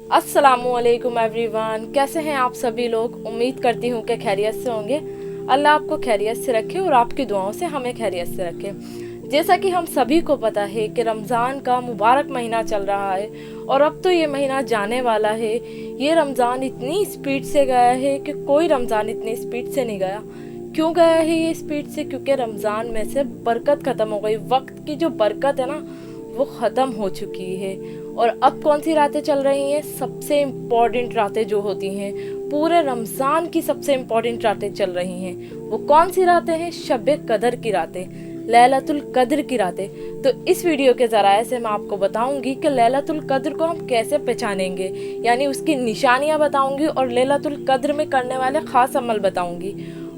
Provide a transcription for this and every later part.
अस्सलामुअलैकुम एवरीवन, कैसे हैं आप सभी लोग। उम्मीद करती हूँ कि खैरियत से होंगे। अल्लाह आपको खैरियत से रखे और आपकी दुआओं से हमें खैरियत से रखे। जैसा कि हम सभी को पता है कि रमज़ान का मुबारक महीना चल रहा है और अब तो ये महीना जाने वाला है। ये रमज़ान इतनी स्पीड से गया है कि कोई रमज़ान इतनी स्पीड से नहीं गया। क्यों गया है ये स्पीड से? क्योंकि रमज़ान में से बरकत ख़त्म हो गई। वक्त की जो बरकत है ना, वो ख़त्म हो चुकी है। और अब कौन सी रातें चल रही हैं? सबसे इम्पॉर्टेंट रातें जो होती हैं, पूरे रमज़ान की सबसे इम्पॉर्टेंट रातें चल रही हैं। वो कौन सी रातें हैं? शब कदर की रातें, लैलतुल कद्र की रातें। तो इस वीडियो के ज़राए से मैं आपको बताऊंगी कि लैलतुल कद्र को हम कैसे पहचानेंगे, यानी उसकी निशानियां बताऊंगी और लैलतुल कद्र में करने वाले ख़ास अमल बताऊंगी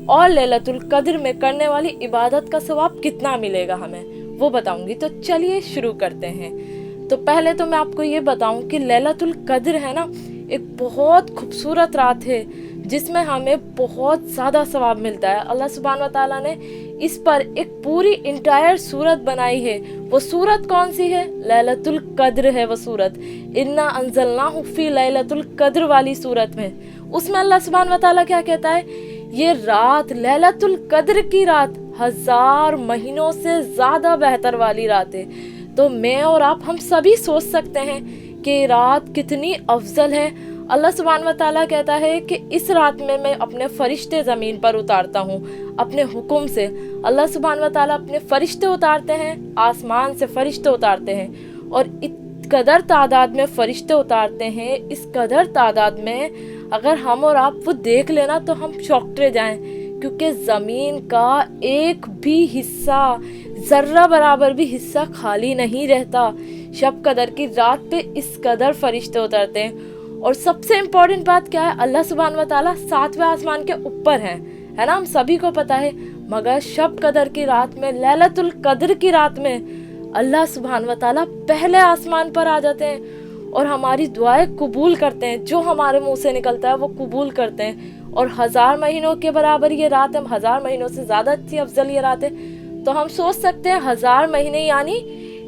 और लैलतुल कद्र में करने वाली इबादत का सवाब कितना मिलेगा हमें, वो बताऊंगी। तो चलिए शुरू करते हैं। तो पहले तो मैं आपको ये बताऊं कि लैलतुल कद्र है ना, एक बहुत खूबसूरत रात है जिसमें हमें बहुत ज़्यादा सवाब मिलता है। अल्लाह सुब्हान व तआला ने इस पर एक पूरी इंटायर सूरत बनाई है। वो सूरत कौन सी है? लैलतुल कद्र है वो सूरत। इन्ना अंज़लनाहु फी लैलतुल कद्र वाली सूरत में उसमें अल्लाह सुब्हान व तआला क्या कहता है? ये रात, लैलतुल कद्र की रात 1000 महीनों से ज़्यादा बेहतर वाली रात है। तो मैं और आप हम सभी सोच सकते हैं कि रात कितनी अफजल है। अल्लाह सुब्हान व तआला कहता है कि इस रात में मैं अपने फरिश्ते ज़मीन पर उतारता हूँ अपने हुक्म से। अल्लाह सुब्हान व तआला अपने फरिश्ते उतारते हैं, आसमान से फरिश्ते उतारते हैं और इस कदर तादाद में फरिश्ते उतारते हैं। इस कदर तादाद में अगर हम और आप वो देख लेना तो हम चौंकते जाएं, क्योंकि ज़मीन का एक भी हिस्सा, ज़र्रा बराबर भी हिस्सा खाली नहीं रहता। शब कदर की रात पे इस कदर फरिश्ते उतरते हैं। और सबसे इम्पोर्टेंट बात क्या है? अल्लाह सुब्हान व तआला 7वें आसमान के ऊपर है ना, हम सभी को पता है। मगर शब कदर की रात में, लैलतुल कद्र की रात में अल्लाह सुब्हान व तआला पहले आसमान पर आ जाते हैं और हमारी दुआएं कबूल करते हैं। जो हमारे मुंह से निकलता है वो कबूल करते हैं। और 1000 महीनों के बराबर ये रात है, 1000 महीनों से ज़्यादा अच्छी अफजल ये रात है। तो हम सोच सकते हैं 1000 महीने यानी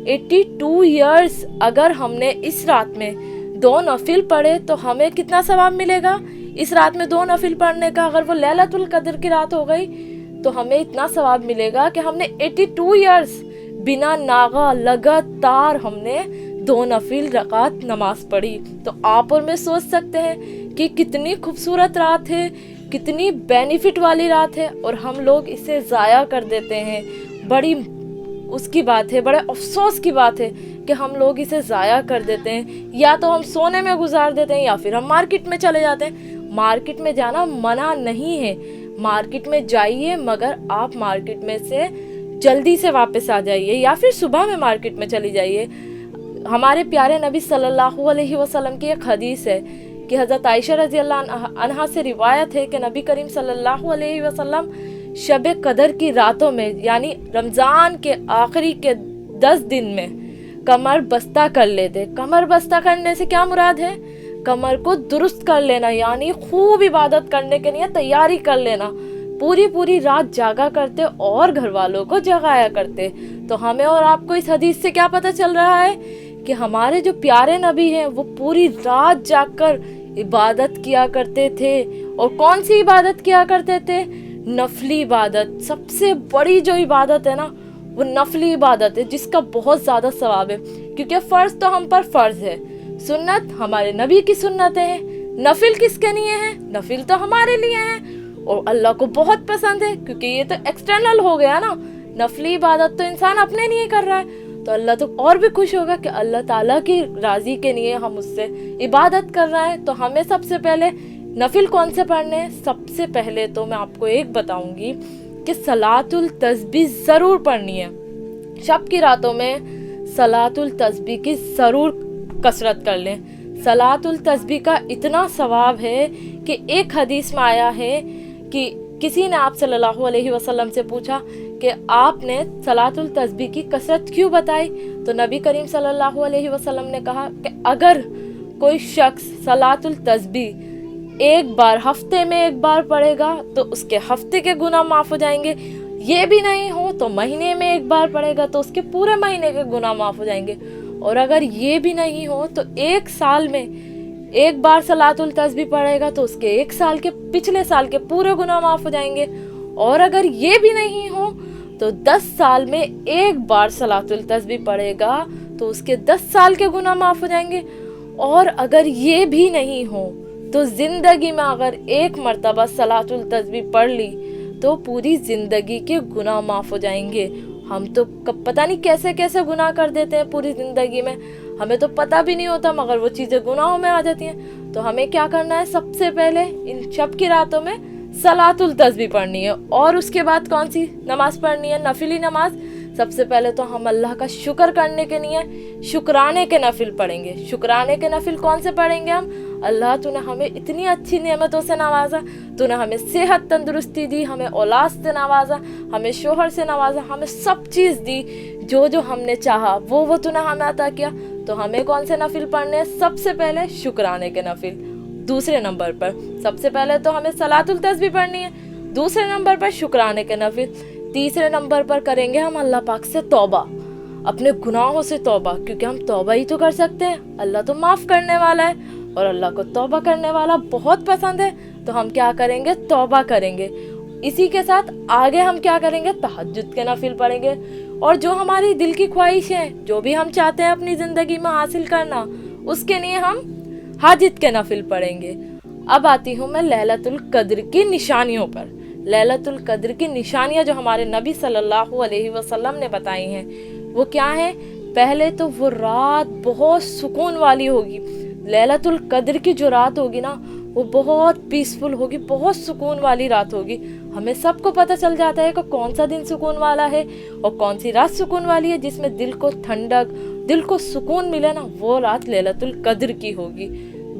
82 ईयर्स अगर हमने इस रात में 2 नफिल पढ़े तो हमें कितना सवाब मिलेगा? इस रात में 2 नफिल पढ़ने का अगर वो लैलतुल कद्र की रात हो गई तो हमें इतना सवाब मिलेगा कि हमने 82 ईयर्स बिना नागा लगातार हमने 2 नफिल रकात नमाज पढ़ी। तो आप और मैं सोच सकते हैं कि कितनी खूबसूरत रात है, कितनी बेनिफिट वाली रात है और हम लोग इसे ज़ाया कर देते हैं। बड़ी उसकी बात है, बड़े अफसोस की बात है कि हम लोग इसे ज़ाया कर देते हैं। या तो हम सोने में गुजार देते हैं या फिर हम मार्केट में चले जाते हैं। मार्केट में जाना मना नहीं है, मार्केट में जाइए, मगर आप मार्केट में से जल्दी से वापस आ जाइए या फिर सुबह में मार्केट में चली जाइए। हमारे प्यारे नबी सल्लल्लाहु अलैहि वसल्लम की एक हदीस है कि हज़रत आयशा रज़ी अल्लाह अन्हा से रिवायत है कि नबी करीम सल्लल्लाहु अलैहि वसल्लम शब कदर की रातों में, यानी रमज़ान के आखिरी के 10 दिन में कमर बस्ता कर लेते। कमर बस्ता करने से क्या मुराद है? कमर को दुरुस्त कर लेना, यानी खूब इबादत करने के लिए तैयारी कर लेना। पूरी रात जागा करते और घर वालों को जगाया करते। तो हमें और आपको इस हदीस से क्या पता चल रहा है कि हमारे जो प्यारे नबी हैं वो पूरी रात जागकर इबादत किया करते थे। और कौन सी इबादत किया करते थे? नफली इबादत। सबसे बड़ी जो इबादत है ना, वो नफली इबादत है जिसका बहुत ज़्यादा सवाब है। क्योंकि फ़र्ज तो हम पर फ़र्ज है, सुन्नत हमारे नबी की सुन्नतें हैं। नफिल किसके लिए हैं? नफिल तो हमारे लिए हैं और अल्लाह को बहुत पसंद है, क्योंकि ये तो एक्सटर्नल हो गया ना। नफली इबादत तो इंसान अपने लिए कर रहा है, तो अल्लाह तो और भी खुश होगा कि अल्लाह ताला की राज़ी के लिए हम उससे इबादत कर रहे हैं। तो हमें सबसे पहले नफिल कौन से पढ़ने हैं? सबसे पहले तो मैं आपको एक बताऊंगी कि सलातुल तस्बीह ज़रूर पढ़नी है। शब की रातों में सलातुल तस्बीह की ज़रूर कसरत कर लें। सलातुल तस्बीह का इतना सवाब है कि एक हदीस में आया है कि किसी ने आप सल्लल्लाहु अलैहि वसल्लम से पूछा कि आपने सलातुल तस्बीह की कसरत क्यों बताई? तो नबी करीम सल्लल्लाहु अलैहि वसल्लम ने कहा कि अगर कोई शख्स सलातुल तस्बीह एक बार, हफ्ते में एक बार पढ़ेगा तो उसके हफ्ते के गुनाह माफ़ हो जाएंगे। ये भी नहीं हो तो महीने में एक बार पढ़ेगा तो उसके पूरे महीने के गुनाह माफ़ हो जाएंगे। और अगर ये भी नहीं हो तो 1 साल में एक बार सलातुल तस्बीह पढ़ेगा तो उसके 1 साल के, पिछले साल के पूरे गुनाह माफ हो जाएंगे। और अगर ये भी नहीं हो तो 10 साल में एक बार सलातुल तस्बीह पढ़ेगा तो उसके 10 साल के गुनाह माफ हो जाएंगे। और अगर ये भी नहीं हो तो जिंदगी में अगर एक मर्तबा सलातुल तस्बीह पढ़ ली तो पूरी जिंदगी के गुनाह माफ हो जाएंगे। हम तो पता नहीं कैसे कैसे गुनाह कर देते हैं पूरी जिंदगी में, हमें तो पता भी नहीं होता, मगर वो चीजें गुनाहों में आ जाती हैं। तो हमें क्या करना है, सबसे पहले इन शब की रातों में सलातुल तस्बीह पढ़नी है। और उसके बाद कौन सी नमाज पढ़नी है, नफिली नमाज। सबसे पहले तो हम अल्लाह का शुक्र करने के लिए शुक्राने के नफिल पढ़ेंगे। शुक्राने के नफिल कौन से पढ़ेंगे हम, अल्लाह तूने हमें इतनी अच्छी नेमतों से नवाजा, तूने हमें सेहत तंदुरुस्ती दी, हमें औलाद से नवाजा, हमें शोहर से नवाजा, हमें सब चीज़ दी, जो जो हमने चाहा वो तूने हमें अता किया। तो हमें कौन से नफिल पढ़ने हैं, सबसे पहले शुक्राने के नफिल। दूसरे नंबर पर सबसे पहले तो हमें सलातुल तस्बीह पढ़नी है, दूसरे नंबर पर शुक्राने के नफिल, तीसरे नंबर पर करेंगे हम अल्लाह पाक से तौबा, अपने गुनाहों से तौबा, क्योंकि हम तौबा ही तो कर सकते हैं। अल्लाह तो माफ़ करने वाला है और अल्लाह को तौबा करने वाला बहुत पसंद है। तो हम क्या करेंगे, तौबा करेंगे। इसी के साथ आगे हम क्या करेंगे, तहज्जुद के नफिल पढ़ेंगे। और जो हमारी दिल की ख्वाहिश है, जो भी हम चाहते हैं अपनी ज़िंदगी में हासिल करना, उसके लिए हम हाजित के नफिल पढ़ेंगे। अब आती हूँ मैं लैलतुल कद्र की निशानियों पर। लैलतुल कद्र की निशानियाँ जो हमारे नबी सल्लल्लाहु अलैहि वसल्लम ने बताई हैं वो क्या है। पहले तो वो रात बहुत सुकून वाली होगी। लैलतुल कद्र की जो रात होगी ना, वो बहुत पीसफुल होगी, बहुत सुकून वाली रात होगी। हमें सबको पता चल जाता है कि कौन सा दिन सुकून वाला है और कौन सी रात सुकून वाली है, जिसमें दिल को ठंडक, दिल को सुकून मिले ना, वो रात लैलतुल कद्र की होगी।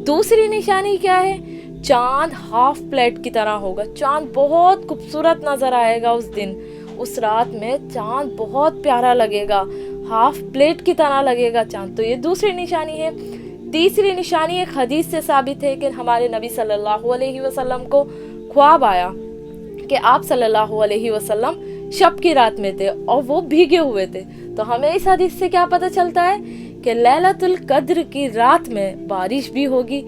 दूसरी निशानी क्या है, चांद हाफ प्लेट की तरह होगा। चांद बहुत खूबसूरत नजर आएगा उस दिन, उस रात में चांद बहुत प्यारा लगेगा, हाफ प्लेट की तरह लगेगा चांद। तो ये दूसरी निशानी है। तीसरी निशानी एक हदीस से साबित है कि हमारे नबी सल्लल्लाहु अलैहि वसल्लम को ख्वाब आया कि आप सल्लल्लाहु अलैहि वसल्लम शब की रात में थे और वो भीगे हुए थे। तो हमें इस हदीस से क्या पता चलता है कि लैलतुल कद्र की रात में बारिश भी होगी।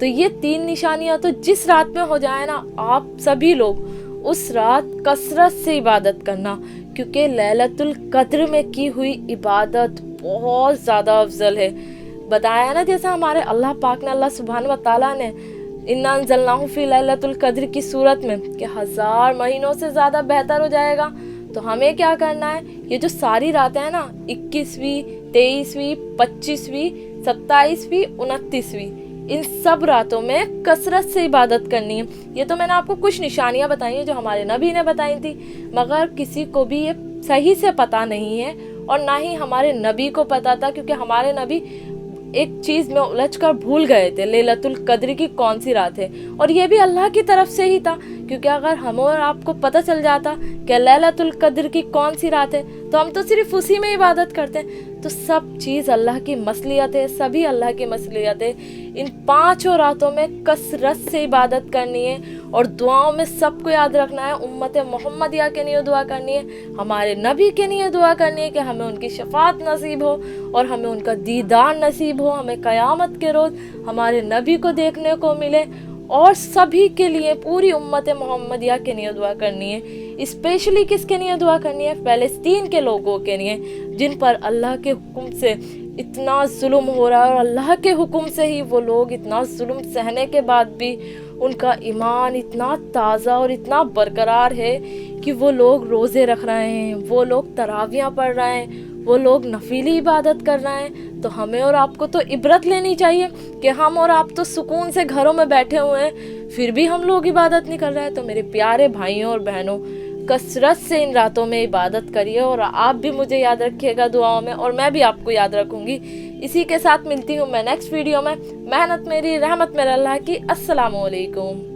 तो ये 3 निशानियां तो जिस रात में हो जाए ना, आप सभी लोग उस रात कसरत से इबादत करना, क्योंकि लैलतुल कद्र में की हुई इबादत बहुत ज़्यादा अफजल है। बताया ना, जैसा हमारे अल्लाह पाक ने, अल्लाह सुब्हानहू व तआला ने इन्ना अंज़लनाहु फी लैलतुल कद्र की सूरत में कि 1000 महीनों से ज़्यादा बेहतर हो जाएगा। तो हमें क्या करना है, ये जो सारी रातें हैं ना, 21वीं, 23वीं, 25वीं, 27वीं, 29वीं, इन सब रातों में कसरत से इबादत करनी है। ये तो मैंने आपको कुछ निशानियां बताई हैं जो हमारे नबी ने बताई थी, मगर किसी को भी ये सही से पता नहीं है और ना ही हमारे नबी को पता था, क्योंकि हमारे नबी एक चीज़ में उलझकर भूल गए थे, लैलतुल कद्र की कौन सी रात है। और ये भी अल्लाह की तरफ से ही था, क्योंकि अगर हम और आपको पता चल जाता कि लैलतुल कद्र की कौन सी रात है तो हम तो सिर्फ उसी में इबादत करते हैं। तो सब चीज़ अल्लाह की मसलियत है, सभी अल्लाह की मसलियत है। इन 5 रातों में कसरत से इबादत करनी है और दुआओं में सबको याद रखना है, उम्मत मोहम्मदिया के लिए दुआ करनी है, हमारे नबी के लिए दुआ करनी है कि हमें उनकी शफात नसीब हो और हमें उनका दीदार नसीब हो, हमें क़यामत के रोज़ हमारे नबी को देखने को मिले। और सभी के लिए, पूरी उम्मत मोहम्मदिया के लिए दुआ करनी है। स्पेशली किसके लिए दुआ करनी है, फ़लस्तीन के लोगों के लिए, जिन पर अल्लाह के हुक्म से इतना जुल्म हो रहा है और अल्लाह के हुक्म से ही वो लोग इतना जुल्म सहने के बाद भी उनका ईमान इतना ताज़ा और इतना बरकरार है कि वो लोग रोज़े रख रहे हैं, वो लोग तरावियाँ पढ़ रहे हैं, वो लोग नफीली इबादत कर रहे हैं। तो हमें और आपको तो इबरत लेनी चाहिए कि हम और आप तो सुकून से घरों में बैठे हुए हैं, फिर भी हम लोग इबादत नहीं कर रहे हैं। तो मेरे प्यारे भाइयों और बहनों, कसरत से इन रातों में इबादत करिए और आप भी मुझे याद रखिएगा दुआओं में और मैं भी आपको याद रखूँगी। इसी के साथ मिलती हूँ मैं नेक्स्ट वीडियो में। मेहनत मेरी, रहमत मेरे अल्लाह की। अस्सलामु अलैकुम।